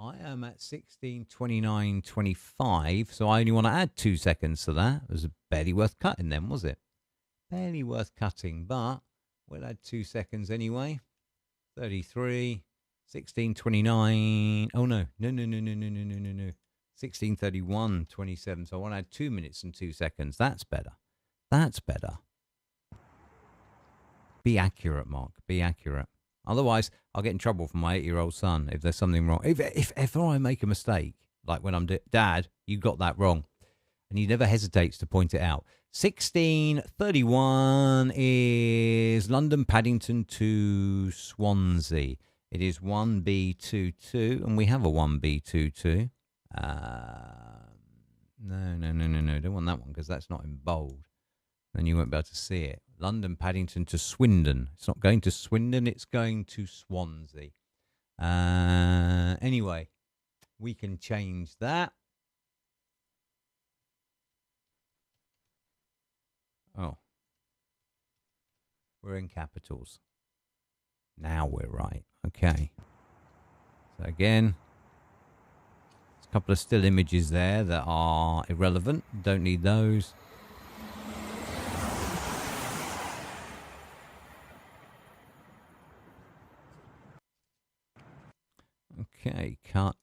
I am at 16:29:25, so I only want to add 2 seconds to that. It was barely worth cutting then, was it? Barely worth cutting, but we'll add 2 seconds anyway. 33, 16:29. Oh, no. No. 16:31:27. So I want to add 2 minutes and 2 seconds. That's better. That's better. Be accurate, Mark. Be accurate. Otherwise, I'll get in trouble from my 8-year-old son if there's something wrong. If ever I make a mistake, like when I'm Dad, you got that wrong. And he never hesitates to point it out. 16:31 is London Paddington to Swansea. It is 1B22, and we have a 1B22. No. Don't want that one because that's not in bold. Then you won't be able to see it. London Paddington to Swindon. It's not going to Swindon, it's going to Swansea. Anyway, we can change that. Oh. We're in capitals. Now we're right. Okay. So again, there's a couple of still images there that are irrelevant. Don't need those. Okay, cut.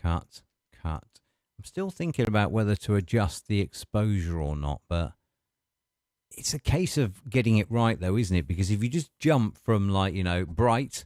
I'm still thinking about whether to adjust the exposure or not, but it's a case of getting it right, though, isn't it? Because if you just jump from, like, bright,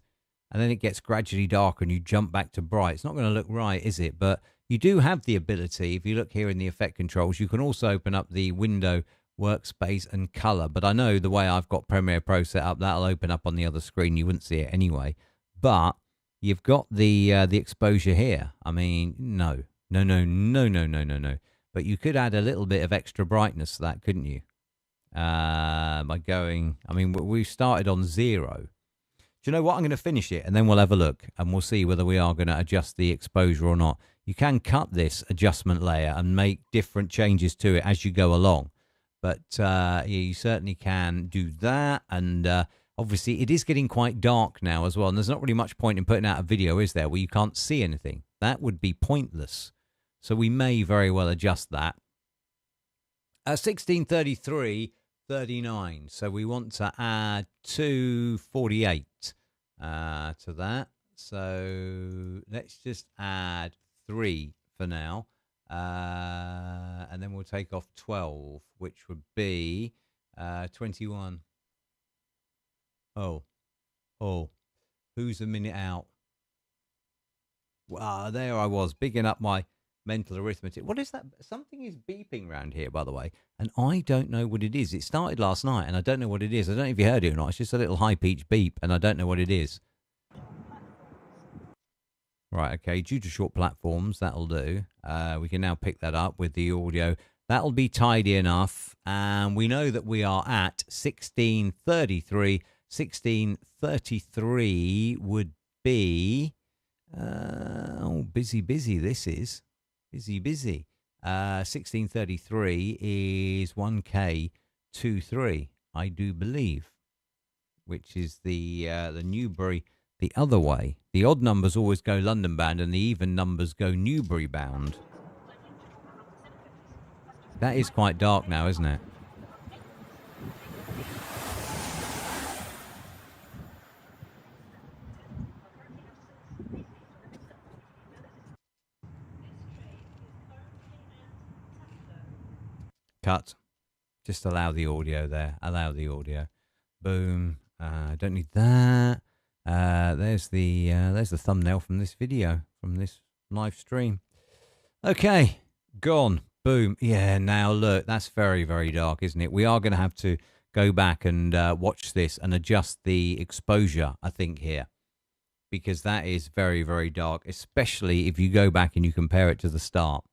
and then it gets gradually darker, and you jump back to bright, it's not going to look right, is it? But you do have the ability, if you look here in the effect controls, you can also open up the window, workspace, and color. But I know the way I've got Premiere Pro set up, that'll open up on the other screen. You wouldn't see it anyway. But you've got the exposure here. I mean, no. But you could add a little bit of extra brightness to that, couldn't you? By going, I mean, we started on 0. Do you know what? I'm going to finish it and then we'll have a look and we'll see whether we are going to adjust the exposure or not. You can cut this adjustment layer and make different changes to it as you go along. But yeah, you certainly can do that. And obviously, it is getting quite dark now as well. And there's not really much point in putting out a video, is there, where you can't see anything? That would be pointless. So we may very well adjust that. 16:33:39. So we want to add 2:48 to that. So let's just add 3 for now. And then we'll take off 12, which would be 21. Oh, who's a minute out? There I was, bigging up my mental arithmetic. What is that? Something is beeping around here, by the way, and I don't know what it is. It started last night, and I don't know what it is. I don't know if you heard it or not. It's just a little high-pitched beep, and I don't know what it is. Right, okay, due to short platforms, that'll do. We can now pick that up with the audio. That'll be tidy enough, and we know that we are at 16:33. 16:33 would be... busy this is. Busy. 16:33 is 1K23, I do believe, which is the Newbury the other way. The odd numbers always go London bound and the even numbers go Newbury bound. That is quite dark now, isn't it? Cut. Just allow the audio there. Allow the audio. Boom. Don't need that. There's the thumbnail from this video, from this live stream. Okay, gone. Boom. Yeah, now look, that's very, very dark, isn't it? We are going to have to go back and watch this and adjust the exposure, I think, here. Because that is very, very dark, especially if you go back and you compare it to the start.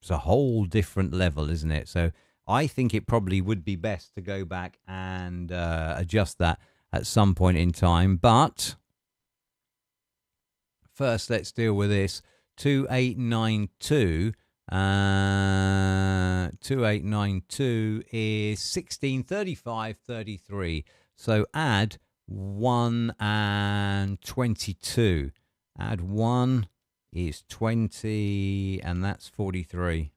It's a whole different level, isn't it? So I think it probably would be best to go back and adjust that at some point in time. But first, let's deal with this. 2892. 2892 is 16:35:33. So add 1 and 22. Add 1 is 20, and that's 43.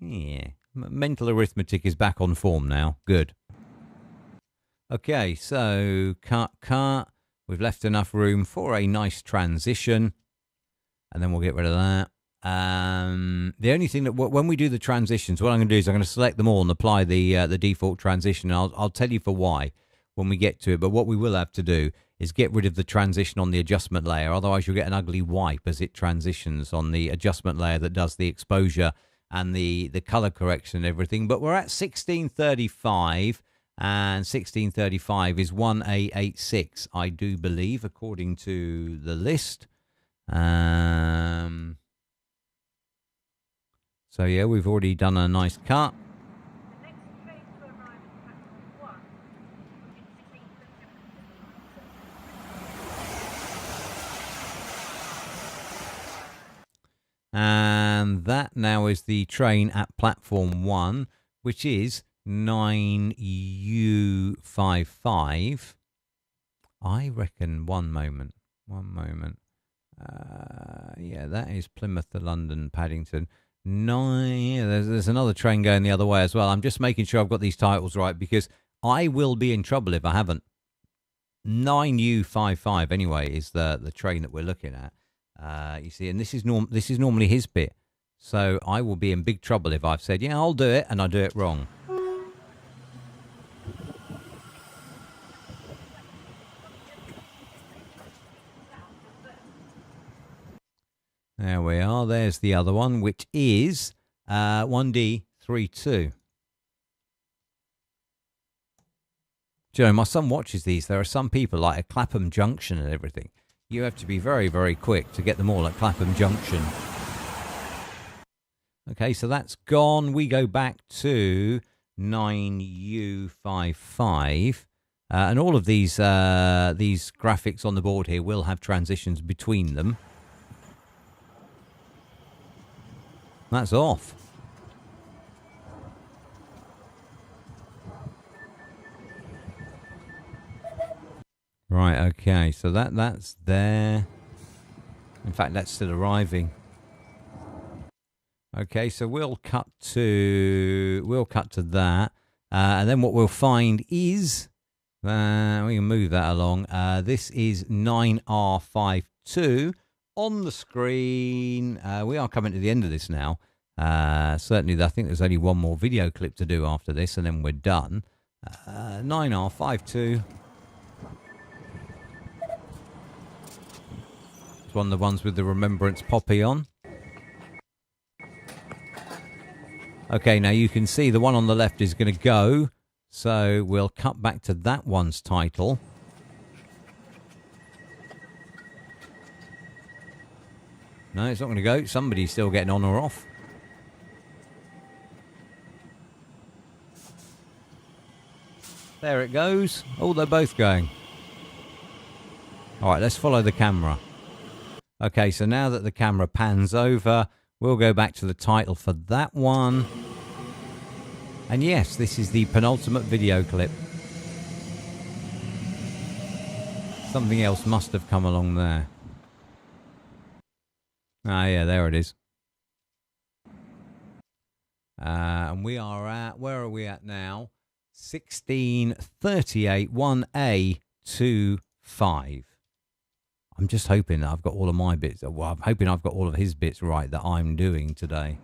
Yeah, mental arithmetic is back on form now. Good. Okay, so cut. We've left enough room for a nice transition, and then we'll get rid of that. The only thing that when we do the transitions, what I'm going to do is I'm going to select them all and apply the default transition. I'll tell you for why when we get to it. But what we will have to do is get rid of the transition on the adjustment layer. Otherwise, you'll get an ugly wipe as it transitions on the adjustment layer that does the exposure and the color correction and everything. But we're at 1635, and 1635 is 1A86, I do believe, according to the list. So yeah, we've already done a nice cut. And that now is the train at platform 1, which is 9U55. I reckon, one moment. Yeah, that is Plymouth to London, Paddington. 9, there's another train going the other way as well. I'm just making sure I've got these titles right, because I will be in trouble if I haven't. 9U55 anyway is the train that we're looking at. You see, and this is normally his bit, so I will be in big trouble if I've said, yeah, I'll do it, and I do it wrong. There we are. There's the other one, which is 1D32. Do you know, my son watches these. There are some people like at Clapham Junction and everything. You have to be very, very quick to get them all at Clapham Junction. Okay, so that's gone. We go back to 9U55. And all of these graphics on the board here will have transitions between them. That's off. Right, okay, so that's there. In fact, that's still arriving. Okay, so we'll cut to that, and then what we'll find is we can move that along. This is 9R52 on the screen. We are coming to the end of this now. Certainly, I think there's only one more video clip to do after this, and then we're done. 9R52. It's one of the ones with the Remembrance Poppy on. Okay, now you can see the one on the left is going to go, so we'll cut back to that one's title. No, it's not going to go. Somebody's still getting on or off. There it goes. Oh, they're both going. All right, let's follow the camera. Okay, so now that the camera pans over, we'll go back to the title for that one. And yes, this is the penultimate video clip. Something else must have come along there. Ah, yeah, there it is. And we are at, where are we at now? 1638, 1A25. I'm just hoping that I've got all of my bits. Well, I'm hoping I've got all of his bits right that I'm doing today.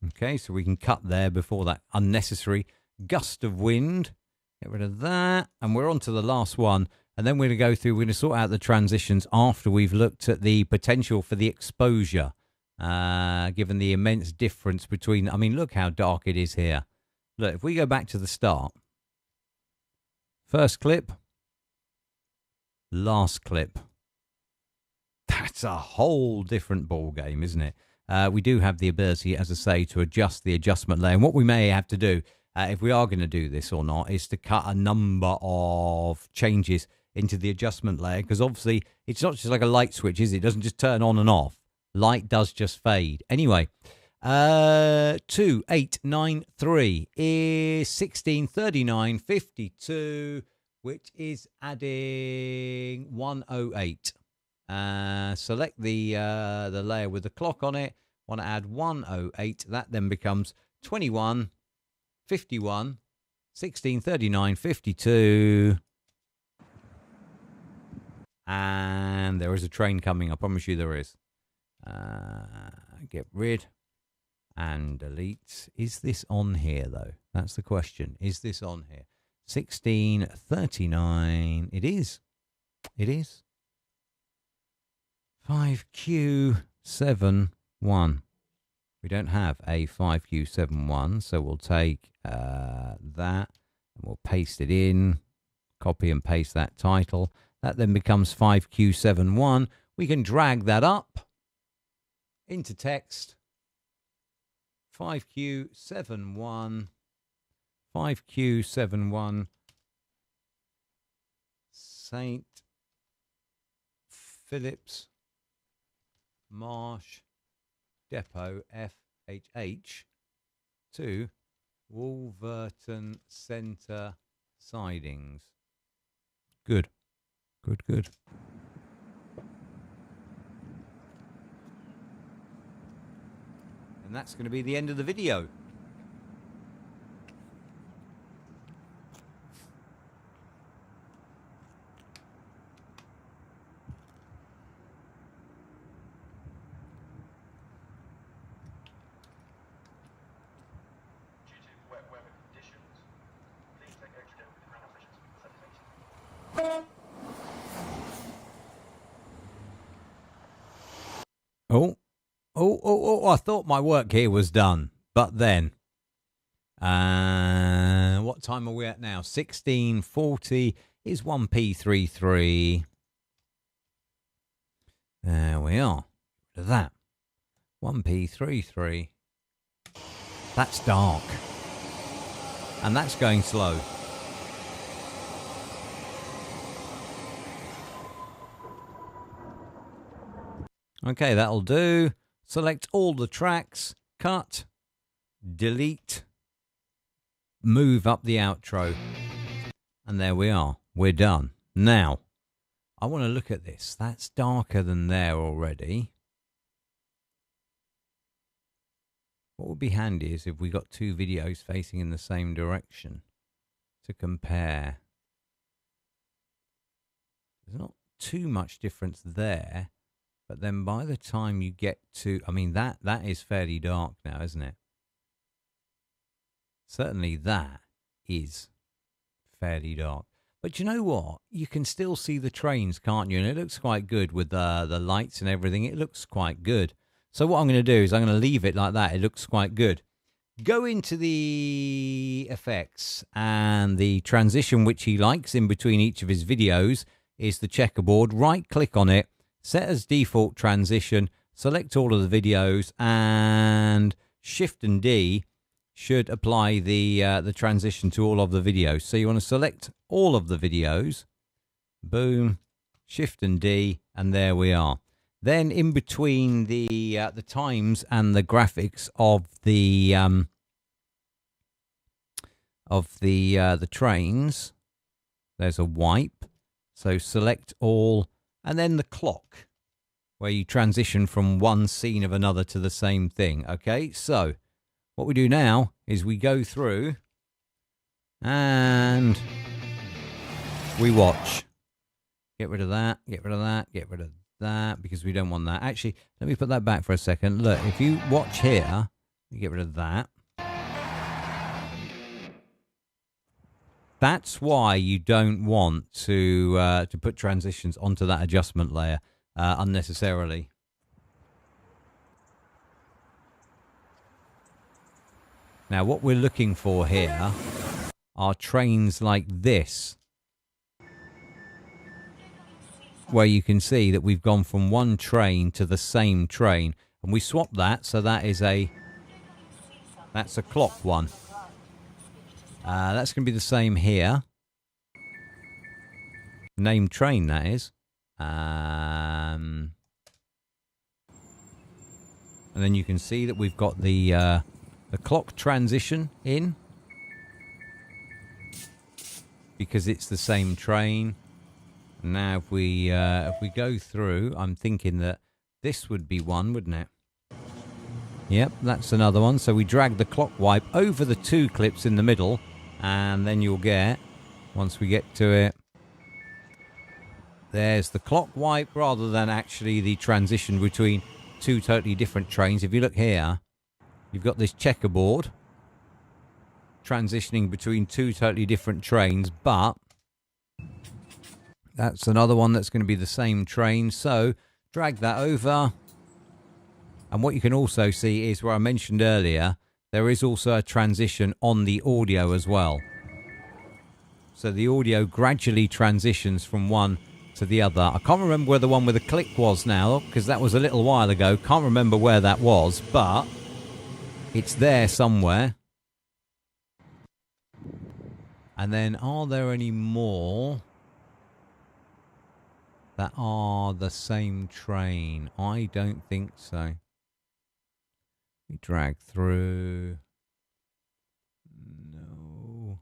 Okay, so we can cut there before that unnecessary gust of wind. Get rid of that. And we're on to the last one. And then we're going to go through, we're going to sort out the transitions after we've looked at the potential for the exposure. Given the immense difference between, I mean, look how dark it is here. Look, if we go back to the start. First clip. Last clip. That's a whole different ball game, isn't it? We do have the ability, as I say, to adjust the adjustment layer. And what we may have to do, if we are going to do this or not, is to cut a number of changes into the adjustment layer. Because obviously, it's not just like a light switch, is it? It doesn't just turn on and off. Light does just fade. Anyway, 2893 is 1639.52, which is adding 108. Select the layer with the clock on it. Want to add 108. That then becomes 2151, 1639.52. And there is a train coming. I promise you there is. Get rid and delete. Is this on here, though? That's the question. Is this on here? 1639. It is. It is. 5Q71. We don't have a 5Q71, so we'll take that and we'll paste it in. Copy and paste that title. That then becomes 5Q71. We can drag that up into text. 5Q71. 5Q71. St. Philip's Marsh Depot FHH to Wolverton Centre Sidings. Good. Good, good. And that's going to be the end of the video. Oh, I thought my work here was done. But then, what time are we at now? 16:40 is 1P33. There we are. Look at that. 1P33. That's dark. And that's going slow. Okay, that'll do. Select all the tracks, cut, delete, move up the outro. And there we are. We're done. Now, I want to look at this. That's darker than there already. What would be handy is if we got two videos facing in the same direction to compare. There's not too much difference there. But then by the time you get to, I mean, that is fairly dark now, isn't it? Certainly that is fairly dark. But you know what? You can still see the trains, can't you? And it looks quite good with the lights and everything. It looks quite good. So what I'm going to do is I'm going to leave it like that. It looks quite good. Go into the effects, and the transition which he likes in between each of his videos is the checkerboard. Right-click on it. Set as default transition, select all of the videos, and Shift and D should apply the transition to all of the videos. So you want to select all of the videos, boom, Shift and D, and there we are. Then in between the times and the graphics of the trains, there's a wipe. So select all. And then the clock, where you transition from one scene of another to the same thing. Okay, so what we do now is we go through and we watch. Get rid of that, get rid of that, get rid of that, because we don't want that. Actually, let me put that back for a second. Look, if you watch here, you get rid of that. That's why you don't want to put transitions onto that adjustment layer unnecessarily. Now, what we're looking for here are trains like this, where you can see that we've gone from one train to the same train, and we swap that, so that's a clock one. That's going to be the same here. Named train, that is. And And then you can see that we've got the clock transition in, because it's the same train. Now if we go through, I'm thinking that this would be one, wouldn't it? Yep, that's another one. So we drag the clock wipe over the 2 clips in the middle, and then you'll get, once we get to it, there's the clock wipe rather than actually the transition between 2 totally different trains. If you look here, you've got this checkerboard transitioning between 2 totally different trains, but that's another one that's going to be the same train. So drag that over. And what you can also see is where I mentioned earlier, there is also a transition on the audio as well. So the audio gradually transitions from one to the other. I can't remember where the one with the click was now, because that was a little while ago. Can't remember where that was, but it's there somewhere. And then are there any more that are the same train? I don't think so. We drag through. No.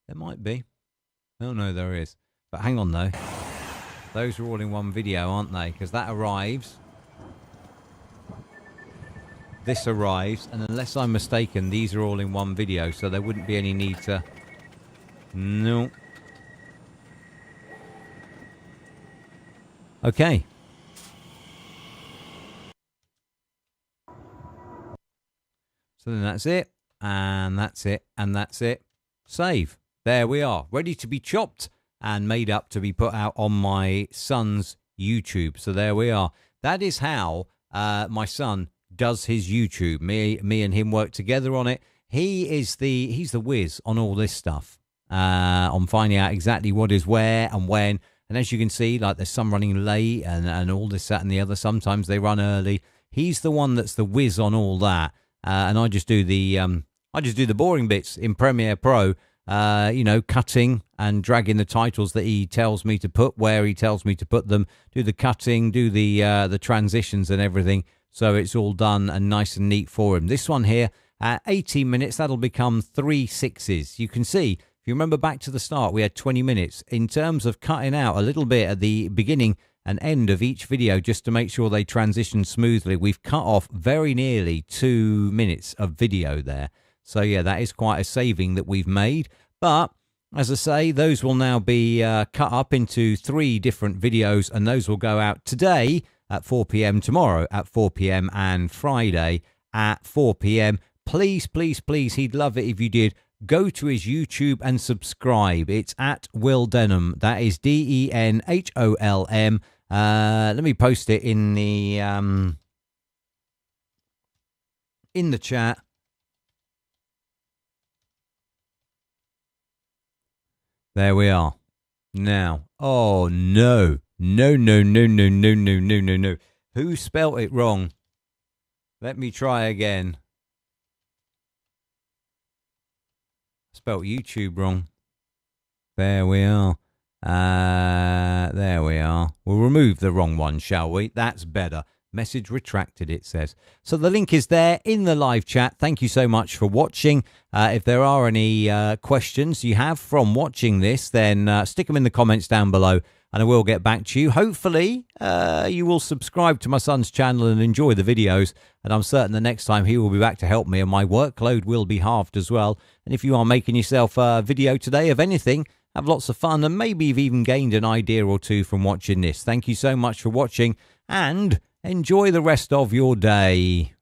There might be. Oh no, there is. But hang on though. Those are all in one video, aren't they? Because that arrives. This arrives. And unless I'm mistaken, these are all in one video. So there wouldn't be any need to... No. Okay. So then that's it. And that's it. And that's it. Save. There we are. Ready to be chopped and made up to be put out on my son's YouTube. So there we are. That is how my son does his YouTube. Me and him work together on it. He's the whiz on all this stuff. On finding out exactly what is where and when. And as you can see, like there's some running late and all this, that and the other. Sometimes they run early. He's the one that's the whiz on all that. And I just do the boring bits in Premiere Pro. Cutting and dragging the titles that he tells me to put where he tells me to put them, do the cutting, do the transitions and everything. So it's all done and nice and neat for him. This one here, 18 minutes, that'll become 3 6s. You can see, if you remember back to the start, we had 20 minutes. In terms of cutting out a little bit at the beginning and end of each video just to make sure they transition smoothly, we've cut off very nearly 2 minutes of video there. So yeah, that is quite a saving that we've made. But as I say, those will now be cut up into 3 different videos, and those will go out today at 4 p.m, tomorrow at 4 p.m, and Friday at 4 p.m. Please, please, please, he'd love it if you did. Go to his YouTube and subscribe. It's at Will Denham. That is DENHOLM. Let me post it in the chat. There we are. Now, oh no. No. Who spelt it wrong? Let me try again. Spelt YouTube wrong. There we are. There we are. We'll remove the wrong one, shall we? That's better. Message retracted, it says. So the link is there in the live chat. Thank you so much for watching. If there are any questions you have from watching this, then stick them in the comments down below and I will get back to you. Hopefully, you will subscribe to my son's channel and enjoy the videos. And I'm certain the next time he will be back to help me and my workload will be halved as well. And if you are making yourself a video today of anything, have lots of fun and maybe you've even gained an idea or two from watching this. Thank you so much for watching and enjoy the rest of your day.